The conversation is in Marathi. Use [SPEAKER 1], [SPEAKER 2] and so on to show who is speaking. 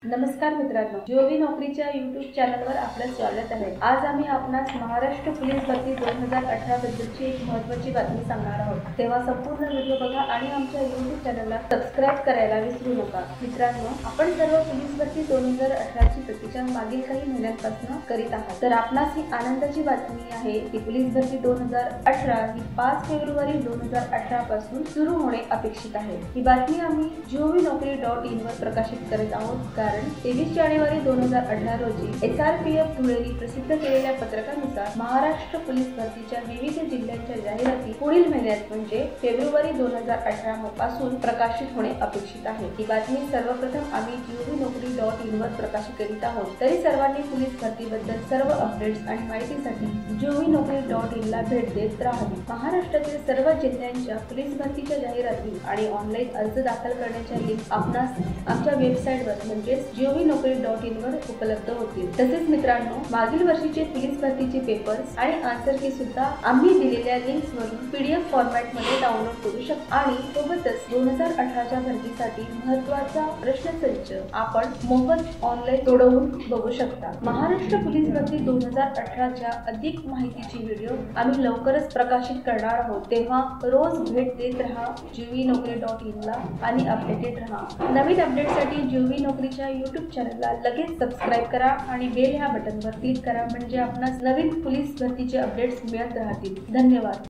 [SPEAKER 1] नमस्कार मित्रांनो, जीओव्ही नोकरीच्या YouTube चॅनलवर आपलं स्वागत आहे। आज आम्ही आपणास महाराष्ट्र पोलीस भरती 2018 बद्दलची एक महत्त्वाची बातमी सांगणार आहोत। तेव्हा संपूर्ण व्हिडिओ बघा आणि आमच्या YouTube चॅनलला सबस्क्राइब करायला विसरू नका। मित्रांनो, आपण सर्व पोलीस भरती 2018 ची प्रतीक्षा मागील काही महिन्यांपासून करीत आहात। तर आपणास ही आनंदाची बातमी आहे की पोलीस भरती 2018 ही 5 फेब्रुवारी 2018 पासून सुरू होणे अपेक्षित आहे। ही बातमी आम्ही GOVNOKRI.in वर प्रकाशित करत आहोत। कारण 23 जानेवारी 2018 रोजी SRPF धुळेरी प्रसिद्ध केलेल्या पत्रकानुसार महाराष्ट्र पोलीस भरतीच्या विविध जिल्ह्यांच्या जाहिराती पुढील महिन्यात म्हणजे फेब्रुवारी 2018 पासून प्रकाशित होणे अपेक्षित आहे। ही बातमी सर्वप्रथम आम्ही GOVNOKRI.in वर प्रकाशित करीत आहोत। तरी सर्वांनी पोलीस भरतीबद्दल सर्व अपडेट्स आणि माहितीसाठी GOVNOKRI.in ला भेट देत राहावी। महाराष्ट्रातील सर्व जिल्ह्यांच्या पोलीस भरतीच्या जाहिराती आणि ऑनलाईन अर्ज दाखल करण्याच्या लिंक आपणास आमच्या वेबसाईटवर म्हणजे GOVNOKRI.in वर उपलब्ध होतील। तसेच मित्रांनो, मागील वर्षीचे पोलीस भरतीचे पेपर्स आणि आन्सर की सुद्धा आम्ही दिलेल्या लिंक्स वरून PDF फॉर्मॅट मध्ये डाउनलोड करू शकता आणि सोबतच 2018 च्या भरतीसाठी महत्त्वाचा प्रश्नसंच आपण मोफत ऑनलाईन सोडवून बघू शकता। महाराष्ट्र पोलीस भरती 2018 च्या अधिक माहितीची व्हिडिओ आम्ही लवकरच प्रकाशित करणार आहोत। तेव्हा रोज भेट देत रहा GOVNOKRI.in ला आणि अपडेटेड रहा। नवीन अपडेटसाठी GOVNOKRIच्या YouTube चॅनलला लगेच सबस्क्राइब करा आणि बेल ह्या बटनवर क्लिक करा म्हणजे आपणास नवीन पोलीस भरतीचे अपडेट्स मिळत राहतील। धन्यवाद।